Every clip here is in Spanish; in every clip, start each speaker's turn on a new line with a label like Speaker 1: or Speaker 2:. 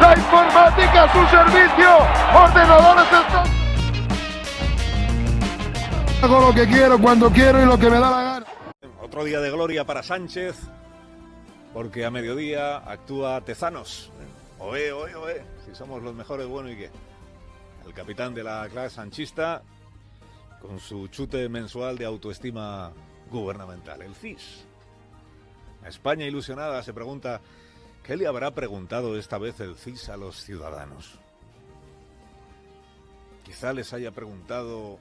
Speaker 1: La informática a su servicio. Ordenadores están... Hago lo que quiero, cuando quiero y lo que me da la gana.
Speaker 2: Otro día de gloria para Sánchez, porque a mediodía actúa Tezanos. Oe, si somos los mejores, bueno, ¿y qué? El capitán de la clase sanchista, con su chute mensual de autoestima gubernamental, el CIS. A España ilusionada se pregunta, ¿qué le habrá preguntado esta vez el CIS a los ciudadanos? Quizá les haya preguntado...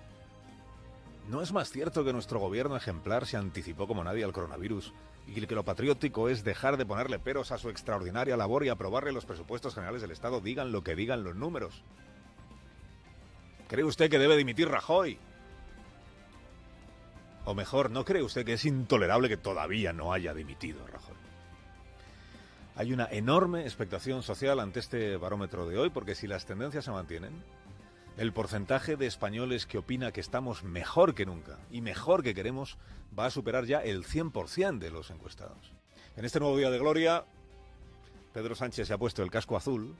Speaker 2: ¿No es más cierto que nuestro gobierno ejemplar se anticipó como nadie al coronavirus y que lo patriótico es dejar de ponerle peros a su extraordinaria labor y aprobarle los presupuestos generales del Estado, digan lo que digan los números? ¿Cree usted que debe dimitir Rajoy? O mejor, ¿no cree usted que es intolerable que todavía no haya dimitido Rajoy? Hay una enorme expectación social ante este barómetro de hoy, porque si las tendencias se mantienen, el porcentaje de españoles que opina que estamos mejor que nunca y mejor que queremos va a superar ya el 100% de los encuestados. En este nuevo día de gloria, Pedro Sánchez se ha puesto el casco azul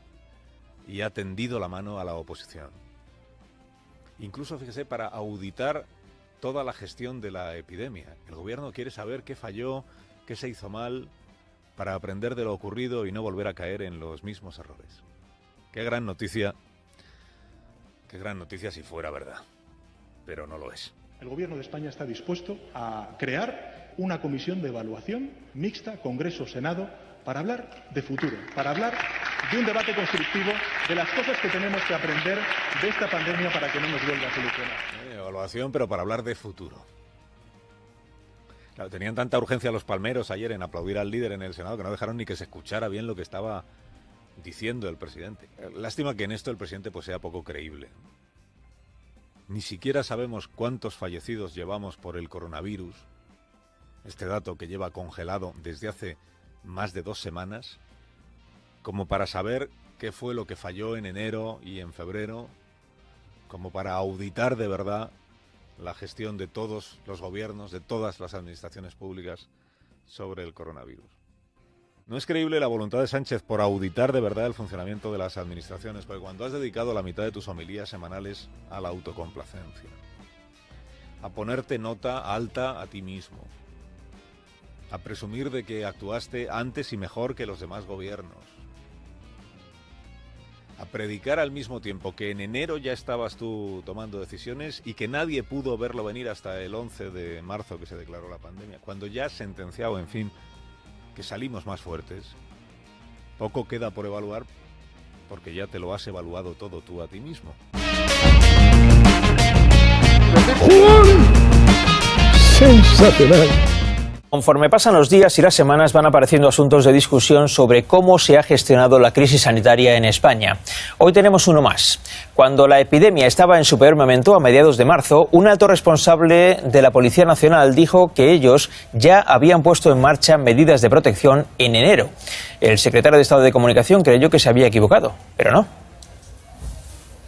Speaker 2: y ha tendido la mano a la oposición. Incluso, fíjese, para auditar toda la gestión de la epidemia. El gobierno quiere saber qué falló, qué se hizo mal, para aprender de lo ocurrido y no volver a caer en los mismos errores. Qué gran noticia si fuera verdad, pero no lo es.
Speaker 3: El Gobierno de España está dispuesto a crear una comisión de evaluación mixta, Congreso-Senado, para hablar de futuro, para hablar de un debate constructivo de las cosas que tenemos que aprender de esta pandemia para que no nos vuelva a solucionar.
Speaker 2: Evaluación, pero para hablar de futuro. Claro, tenían tanta urgencia los palmeros ayer en aplaudir al líder en el Senado que no dejaron ni que se escuchara bien lo que estaba diciendo el presidente. Lástima que en esto el presidente pues sea poco creíble. Ni siquiera sabemos cuántos fallecidos llevamos por el coronavirus, este dato que lleva congelado desde hace más de 2 semanas, como para saber qué fue lo que falló en enero y en febrero, como para auditar de verdad la gestión de todos los gobiernos, de todas las administraciones públicas sobre el coronavirus. No es creíble la voluntad de Sánchez por auditar de verdad el funcionamiento de las administraciones, porque cuando has dedicado la mitad de tus homilías semanales a la autocomplacencia, a ponerte nota alta a ti mismo, a presumir de que actuaste antes y mejor que los demás gobiernos, a predicar al mismo tiempo que en enero ya estabas tú tomando decisiones y que nadie pudo verlo venir hasta el 11 de marzo que se declaró la pandemia, cuando ya has sentenciado, en fin, que salimos más fuertes. Poco queda por evaluar porque ya te lo has evaluado todo tú a ti mismo.
Speaker 4: Sensacional. Conforme pasan los días y las semanas van apareciendo asuntos de discusión sobre cómo se ha gestionado la crisis sanitaria en España. Hoy tenemos uno más. Cuando la epidemia estaba en su peor momento, a mediados de marzo, un alto responsable de la Policía Nacional dijo que ellos ya habían puesto en marcha medidas de protección en enero. El secretario de Estado de Comunicación creyó que se había equivocado, pero no.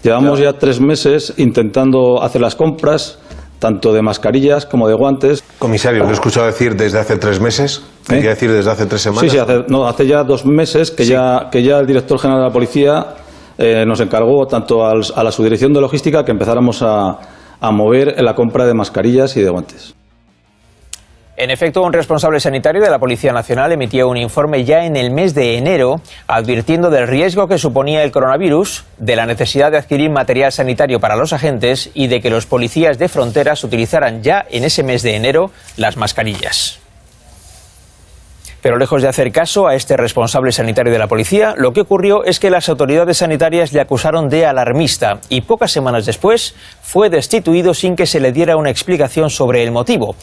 Speaker 5: Llevamos ya 3 meses intentando hacer las compras, tanto de mascarillas como de guantes.
Speaker 6: Comisario, lo he escuchado decir desde hace 3 meses, quería decir desde hace 3 semanas.
Speaker 5: Sí, hace ya 2 meses que, sí, ya el director general de la policía nos encargó tanto a la subdirección de logística que empezáramos a mover en la compra de mascarillas y de guantes.
Speaker 4: En efecto, un responsable sanitario de la Policía Nacional emitía un informe ya en el mes de enero advirtiendo del riesgo que suponía el coronavirus, de la necesidad de adquirir material sanitario para los agentes y de que los policías de fronteras utilizaran ya en ese mes de enero las mascarillas. Pero lejos de hacer caso a este responsable sanitario de la policía, lo que ocurrió es que las autoridades sanitarias le acusaron de alarmista y pocas semanas después fue destituido sin que se le diera una explicación sobre el motivo.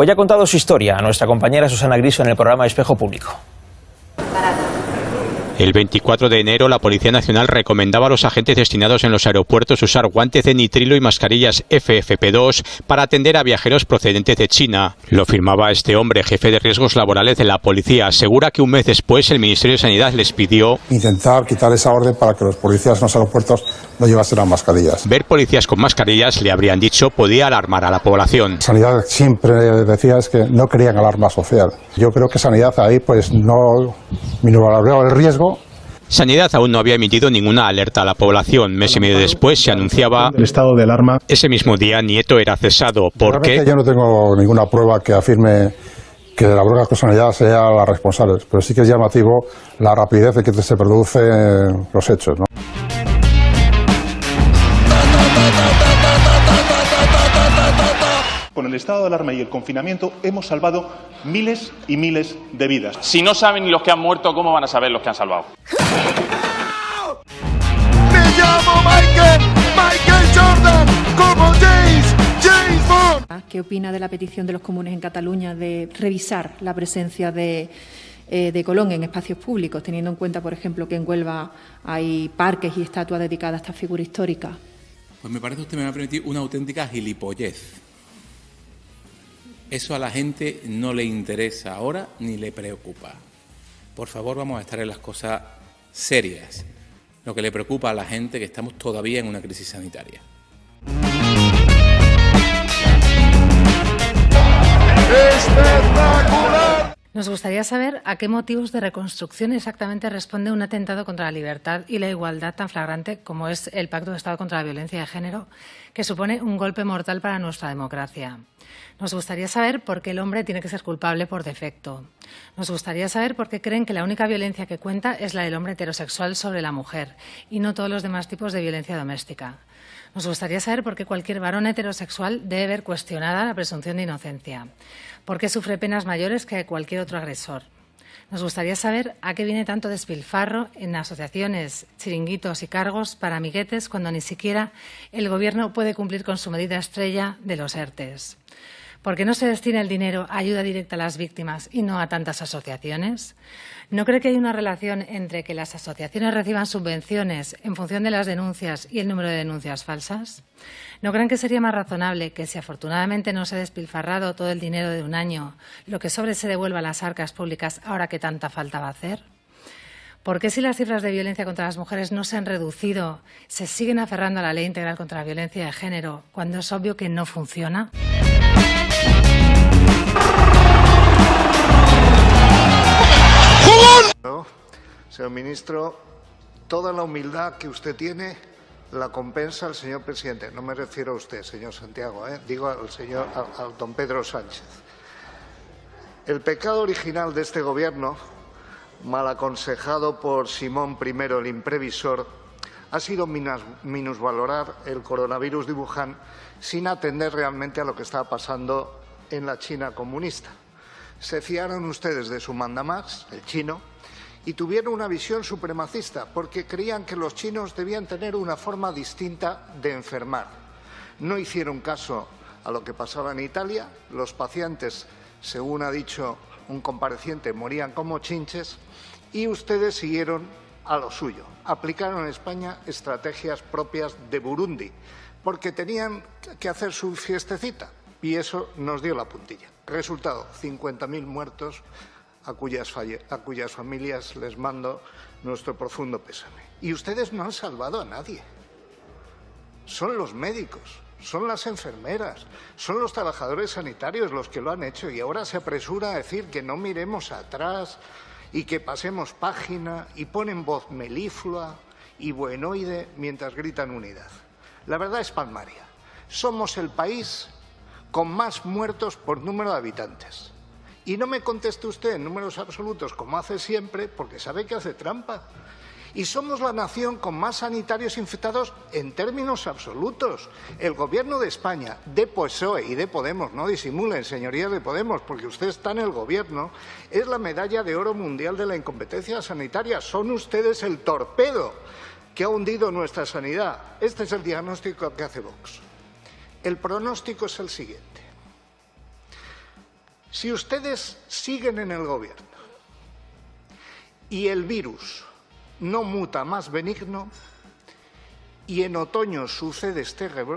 Speaker 4: Hoy ha contado su historia a nuestra compañera Susana Griso en el programa Espejo Público.
Speaker 7: El 24 de enero, la Policía Nacional recomendaba a los agentes destinados en los aeropuertos usar guantes de nitrilo y mascarillas FFP2 para atender a viajeros procedentes de China. Lo firmaba este hombre, jefe de riesgos laborales de la policía. Asegura que un mes después el Ministerio de Sanidad les pidió
Speaker 8: intentar quitar esa orden para que los policías en los aeropuertos no llevasen las mascarillas.
Speaker 7: Ver policías con mascarillas, le habrían dicho, podía alarmar a la población.
Speaker 8: Sanidad siempre decía es que no querían alarma social. Yo creo que Sanidad ahí pues no minoraría el riesgo.
Speaker 7: Sanidad aún no había emitido ninguna alerta a la población. Mes y medio después se anunciaba
Speaker 3: El estado de alarma.
Speaker 7: Ese mismo día Nieto era cesado. ¿Por qué?
Speaker 8: Yo no tengo ninguna prueba que afirme que la bronca con Sanidad sea la responsable, pero sí que es llamativo la rapidez en que se producen los hechos, ¿no?
Speaker 3: Con el estado de alarma y el confinamiento hemos salvado miles y miles de vidas.
Speaker 9: Si no saben ni los que han muerto, ¿cómo van a saber los que han salvado?
Speaker 1: Me llamo Michael Jordan, como James Bond.
Speaker 10: ¿Qué opina de la petición de los comunes en Cataluña de revisar la presencia de Colón en espacios públicos, teniendo en cuenta, por ejemplo, que en Huelva hay parques y estatuas dedicadas a esta figura histórica?
Speaker 11: Pues me parece, usted me va a permitir, una auténtica gilipollez. Eso a la gente no le interesa ahora ni le preocupa. Por favor, vamos a estar en las cosas serias. Lo que le preocupa a la gente es que estamos todavía en una crisis sanitaria.
Speaker 1: ¡Espectacular!
Speaker 12: Nos gustaría saber a qué motivos de reconstrucción exactamente responde un atentado contra la libertad y la igualdad tan flagrante como es el Pacto de Estado contra la Violencia de Género, que supone un golpe mortal para nuestra democracia. Nos gustaría saber por qué el hombre tiene que ser culpable por defecto. Nos gustaría saber por qué creen que la única violencia que cuenta es la del hombre heterosexual sobre la mujer y no todos los demás tipos de violencia doméstica. Nos gustaría saber por qué cualquier varón heterosexual debe ver cuestionada la presunción de inocencia. ¿Por qué sufre penas mayores que cualquier otro agresor? Nos gustaría saber a qué viene tanto despilfarro en asociaciones, chiringuitos y cargos para amiguetes cuando ni siquiera el Gobierno puede cumplir con su medida estrella de los ERTEs. ¿Por qué no se destina el dinero a ayuda directa a las víctimas y no a tantas asociaciones? ¿No cree que hay una relación entre que las asociaciones reciban subvenciones en función de las denuncias y el número de denuncias falsas? ¿No creen que sería más razonable que, si afortunadamente no se ha despilfarrado todo el dinero de un año, lo que sobre se devuelva a las arcas públicas ahora que tanta falta va a hacer? ¿Por qué, si las cifras de violencia contra las mujeres no se han reducido, se siguen aferrando a la Ley Integral contra la Violencia de Género cuando es obvio que no funciona?
Speaker 13: Señor ministro, toda la humildad que usted tiene la compensa el señor presidente. No me refiero a usted, señor Santiago, digo al don Pedro Sánchez. El pecado original de este gobierno, mal aconsejado por Simón I el imprevisor, ha sido minusvalorar el coronavirus de Wuhan sin atender realmente a lo que estaba pasando en la China comunista. Se fiaron ustedes de su mandamás, el chino, y tuvieron una visión supremacista porque creían que los chinos debían tener una forma distinta de enfermar. No hicieron caso a lo que pasaba en Italia. Los pacientes, según ha dicho un compareciente, morían como chinches y ustedes siguieron a lo suyo. Aplicaron en España estrategias propias de Burundi porque tenían que hacer su fiestecita y eso nos dio la puntilla. Resultado, 50.000 muertos a cuyas familias les mando nuestro profundo pésame. Y ustedes no han salvado a nadie. Son los médicos, son las enfermeras, son los trabajadores sanitarios los que lo han hecho y ahora se apresura a decir que no miremos atrás y que pasemos página y ponen voz meliflua y buenoide mientras gritan unidad. La verdad es palmaria. Somos el país con más muertos por número de habitantes. Y no me conteste usted en números absolutos, como hace siempre, porque sabe que hace trampa. Y somos la nación con más sanitarios infectados en términos absolutos. El Gobierno de España, de PSOE y de Podemos, no disimulen, señorías de Podemos, porque usted está en el Gobierno, es la medalla de oro mundial de la incompetencia sanitaria. Son ustedes el torpedo que ha hundido nuestra sanidad. Este es el diagnóstico que hace Vox. El pronóstico es el siguiente. Si ustedes siguen en el Gobierno y el virus no muta más benigno y en otoño sucede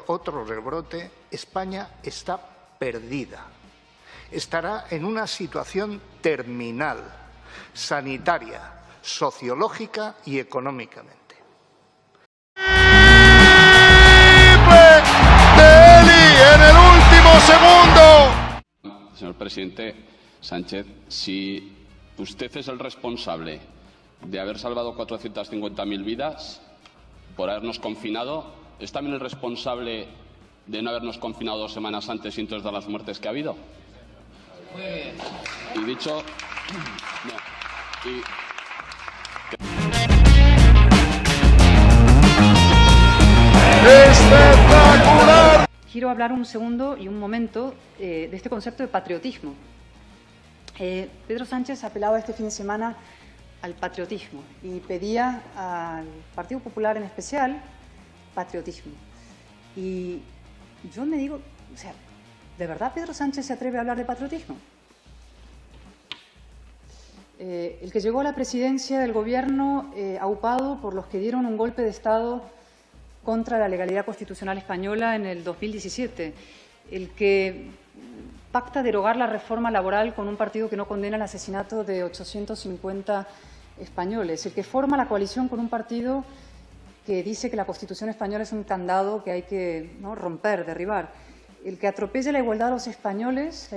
Speaker 13: otro rebrote, España está perdida. Estará en una situación terminal, sanitaria, sociológica y económicamente.
Speaker 1: En el último segundo.
Speaker 14: Señor presidente Sánchez, si usted es el responsable de haber salvado 450.000 vidas por habernos confinado, ¿es también el responsable de no habernos confinado 2 semanas antes y entonces de las muertes que ha habido? Muy bien. Y dicho...
Speaker 1: ¡Espectacular!
Speaker 15: Quiero hablar un segundo y un momento de este concepto de patriotismo. Pedro Sánchez apelaba este fin de semana al patriotismo y pedía al Partido Popular en especial patriotismo. Y yo me digo, o sea, ¿de verdad Pedro Sánchez se atreve a hablar de patriotismo? El que llegó a la presidencia del gobierno aupado por los que dieron un golpe de Estado contra la legalidad constitucional española en el 2017, el que pacta derogar la reforma laboral con un partido que no condena el asesinato de 850 españoles, el que forma la coalición con un partido que dice que la Constitución española es un candado que hay que romper, derribar, el que atropella la igualdad de los españoles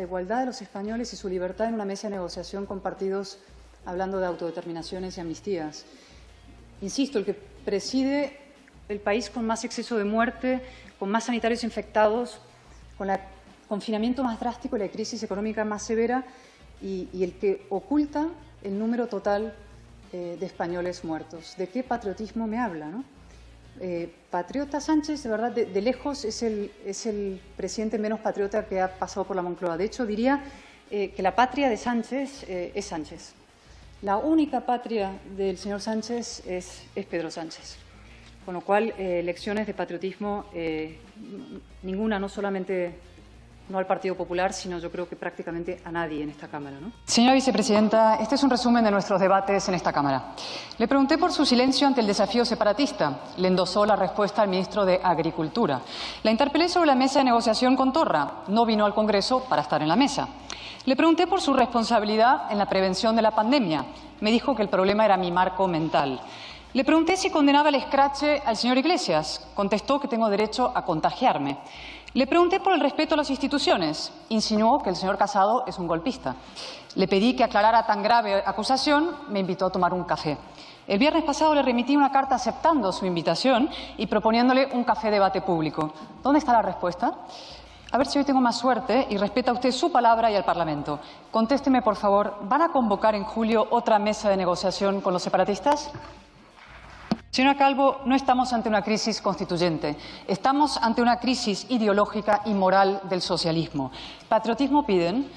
Speaker 15: y su libertad en una mesa de negociación con partidos hablando de autodeterminaciones y amnistías. Insisto, el que preside el país con más exceso de muerte, con más sanitarios infectados, con el confinamiento más drástico y la crisis económica más severa y el que oculta el número total de españoles muertos. ¿De qué patriotismo me habla, no? Patriota Sánchez, de verdad, de lejos es el presidente menos patriota que ha pasado por la Moncloa. De hecho, diría que la patria de Sánchez es Sánchez. La única patria del señor Sánchez es Pedro Sánchez. Con lo cual, lecciones de patriotismo, ninguna, no solamente no al Partido Popular, sino yo creo que prácticamente a nadie en esta Cámara, ¿no? Señora vicepresidenta, este es un resumen de nuestros debates en esta Cámara. Le pregunté por su silencio ante el desafío separatista. Le endosó la respuesta al ministro de Agricultura. La interpelé sobre la mesa de negociación con Torra. No vino al Congreso para estar en la mesa. Le pregunté por su responsabilidad en la prevención de la pandemia. Me dijo que el problema era mi marco mental. Le pregunté si condenaba el escrache al señor Iglesias. Contestó que tengo derecho a contagiarme. Le pregunté por el respeto a las instituciones. Insinuó que el señor Casado es un golpista. Le pedí que aclarara tan grave acusación. Me invitó a tomar un café. El viernes pasado le remití una carta aceptando su invitación y proponiéndole un café debate público. ¿Dónde está la respuesta? A ver si hoy tengo más suerte y respeta usted su palabra y al Parlamento. Contésteme, por favor, ¿van a convocar en julio otra mesa de negociación con los separatistas? Señora Calvo, no estamos ante una crisis constituyente. Estamos ante una crisis ideológica y moral del socialismo. Patriotismo piden.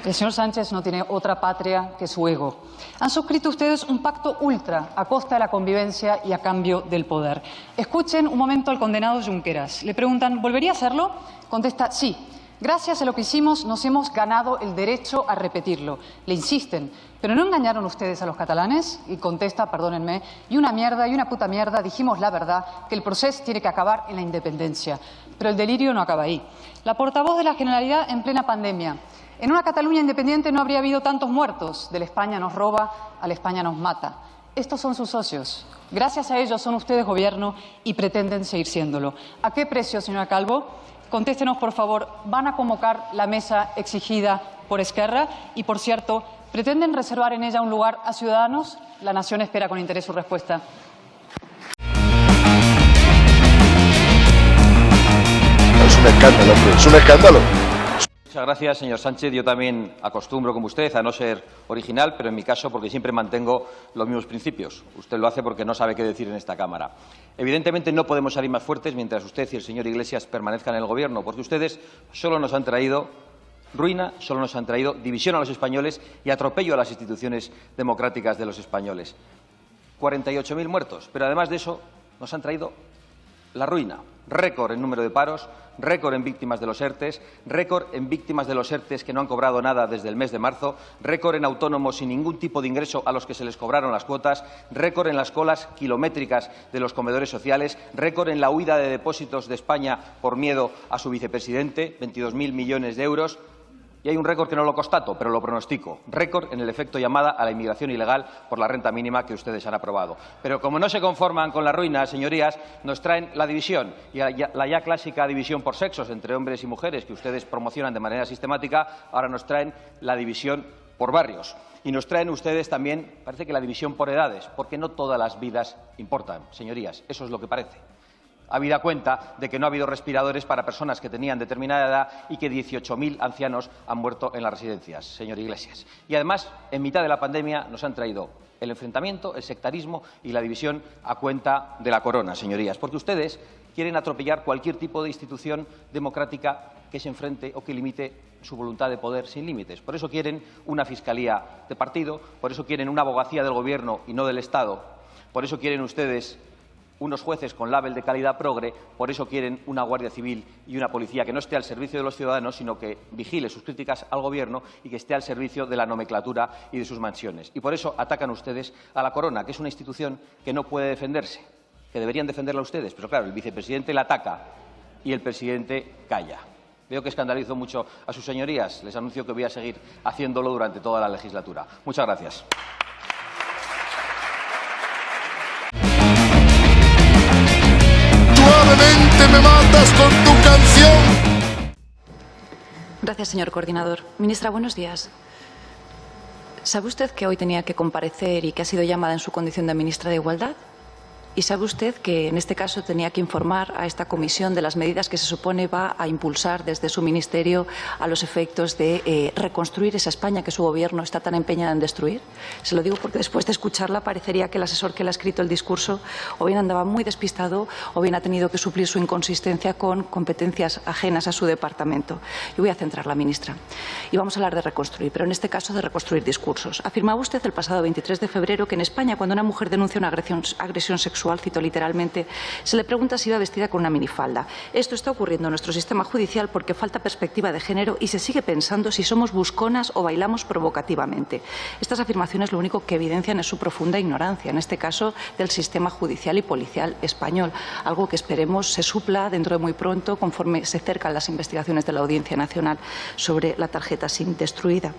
Speaker 15: El señor Sánchez no tiene otra patria que su ego. Han suscrito ustedes un pacto ultra a costa de la convivencia y a cambio del poder. Escuchen un momento al condenado Junqueras. Le preguntan, ¿volvería a hacerlo? Contesta, sí. Gracias a lo que hicimos nos hemos ganado el derecho a repetirlo. Le insisten, ¿pero no engañaron ustedes a los catalanes? Y contesta, perdónenme, y una mierda y una puta mierda, dijimos la verdad, que el proceso tiene que acabar en la independencia. Pero el delirio no acaba ahí. La portavoz de la Generalidad en plena pandemia. En una Cataluña independiente no habría habido tantos muertos. De la España nos roba, a la España nos mata. Estos son sus socios. Gracias a ellos son ustedes gobierno y pretenden seguir siéndolo. ¿A qué precio, señora Calvo? Contéstenos, por favor, ¿van a convocar la mesa exigida por Esquerra? Y, por cierto, ¿pretenden reservar en ella un lugar a Ciudadanos? La nación espera con interés su respuesta.
Speaker 1: Es un escándalo, hombre, es un escándalo.
Speaker 16: Muchas gracias, señor Sánchez. Yo también acostumbro, como usted, a no ser original, pero en mi caso porque siempre mantengo los mismos principios. Usted lo hace porque no sabe qué decir en esta Cámara. Evidentemente no podemos salir más fuertes mientras usted y el señor Iglesias permanezcan en el Gobierno, porque ustedes solo nos han traído ruina, solo nos han traído división a los españoles y atropello a las instituciones democráticas de los españoles. 48.000 muertos, pero además de eso nos han traído la ruina. récord en número de paros, récord en víctimas de los ERTEs, récord en víctimas de los ERTEs que no han cobrado nada desde el mes de marzo, récord en autónomos sin ningún tipo de ingreso a los que se les cobraron las cuotas, récord en las colas kilométricas de los comedores sociales, récord en la huida de depósitos de España por miedo a su vicepresidente, 22.000 millones de euros. Y hay un récord que no lo constato, pero lo pronostico. Récord en el efecto llamada a la inmigración ilegal por la renta mínima que ustedes han aprobado. Pero como no se conforman con la ruina, señorías, nos traen la división, y la ya clásica división por sexos entre hombres y mujeres que ustedes promocionan de manera sistemática, ahora nos traen la división por barrios. Y nos traen ustedes también, parece que la división por edades, porque no todas las vidas importan, señorías. Eso es lo que parece. Habida cuenta de que no ha habido respiradores para personas que tenían determinada edad y que 18.000 ancianos han muerto en las residencias, señor Iglesias. Y además, en mitad de la pandemia, nos han traído el enfrentamiento, el sectarismo y la división a cuenta de la corona, señorías, porque ustedes quieren atropellar cualquier tipo de institución democrática que se enfrente o que limite su voluntad de poder sin límites. Por eso quieren una fiscalía de partido, por eso quieren una abogacía del Gobierno y no del Estado, por eso quieren ustedes unos jueces con label de calidad progre, por eso quieren una Guardia Civil y una policía que no esté al servicio de los ciudadanos, sino que vigile sus críticas al Gobierno y que esté al servicio de la nomenclatura y de sus mansiones. Y por eso atacan ustedes a la corona, que es una institución que no puede defenderse, que deberían defenderla ustedes. Pero claro, el vicepresidente la ataca y el presidente calla. Veo que escandalizo mucho a sus señorías. Les anuncio que voy a seguir haciéndolo durante toda la legislatura. Muchas gracias.
Speaker 1: Me matas con tu canción.
Speaker 17: Gracias, señor coordinador. Ministra, buenos días. ¿Sabe usted que hoy tenía que comparecer y que ha sido llamada en su condición de ministra de Igualdad? ¿Y sabe usted que en este caso tenía que informar a esta comisión de las medidas que se supone va a impulsar desde su ministerio a los efectos de reconstruir esa España que su Gobierno está tan empeñado en destruir? Se lo digo porque después de escucharla parecería que el asesor que le ha escrito el discurso o bien andaba muy despistado o bien ha tenido que suplir su inconsistencia con competencias ajenas a su departamento. Yo voy a centrarla, ministra. Y vamos a hablar de reconstruir, pero en este caso de reconstruir discursos. Afirmaba usted el pasado 23 de febrero que en España, cuando una mujer denuncia una agresión sexual, cito literalmente, se le pregunta si iba vestida con una minifalda. Esto está ocurriendo en nuestro sistema judicial porque falta perspectiva de género y se sigue pensando si somos busconas o bailamos provocativamente. Estas afirmaciones lo único que evidencian es su profunda ignorancia, en este caso del sistema judicial y policial español, algo que esperemos se supla dentro de muy pronto conforme se acercan las investigaciones de la Audiencia Nacional sobre la tarjeta SIM destruida.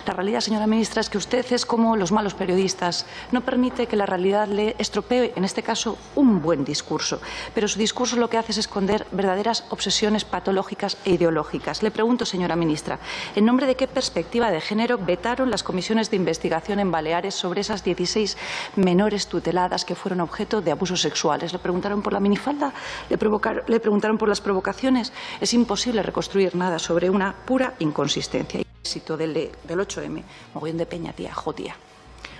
Speaker 17: La realidad, señora ministra, es que usted es como los malos periodistas, no permite que la realidad le estropee, en este caso, un buen discurso, pero su discurso lo que hace es esconder verdaderas obsesiones patológicas e ideológicas. Le pregunto, señora ministra, ¿en nombre de qué perspectiva de género vetaron las comisiones de investigación en Baleares sobre esas 16 menores tuteladas que fueron objeto de abusos sexuales? ¿Le preguntaron por la minifalda? ¿Le preguntaron por las provocaciones? Es imposible reconstruir nada sobre una pura inconsistencia. Éxito del 8M, mogollón de peña, tía, jotía.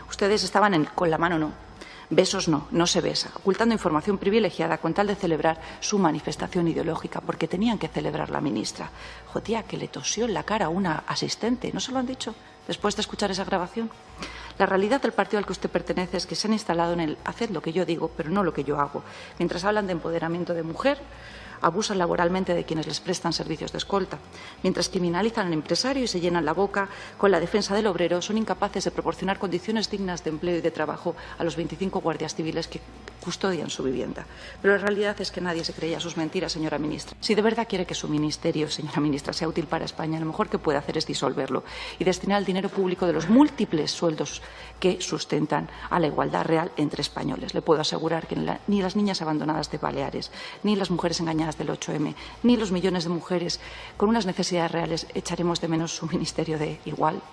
Speaker 17: Ustedes estaban con la mano, no. Besos no se besa, ocultando información privilegiada con tal de celebrar su manifestación ideológica, porque tenían que celebrar la ministra. Jotía, que le tosió en la cara a una asistente, ¿no se lo han dicho después de escuchar esa grabación? La realidad del partido al que usted pertenece es que se han instalado en el hacer lo que yo digo, pero no lo que yo hago. Mientras hablan de empoderamiento de mujer, abusan laboralmente de quienes les prestan servicios de escolta. Mientras criminalizan al empresario y se llenan la boca con la defensa del obrero, son incapaces de proporcionar condiciones dignas de empleo y de trabajo a los 25 guardias civiles que custodian su vivienda. Pero la realidad es que nadie se creía sus mentiras, señora ministra. Si de verdad quiere que su ministerio, señora ministra, sea útil para España, lo mejor que puede hacer es disolverlo y destinar el dinero público de los múltiples sueldos que sustentan a la igualdad real entre españoles. Le puedo asegurar que ni las niñas abandonadas de Baleares, ni las mujeres engañadas del 8M, ni los millones de mujeres con unas necesidades reales echaremos de menos su ministerio de igualdad.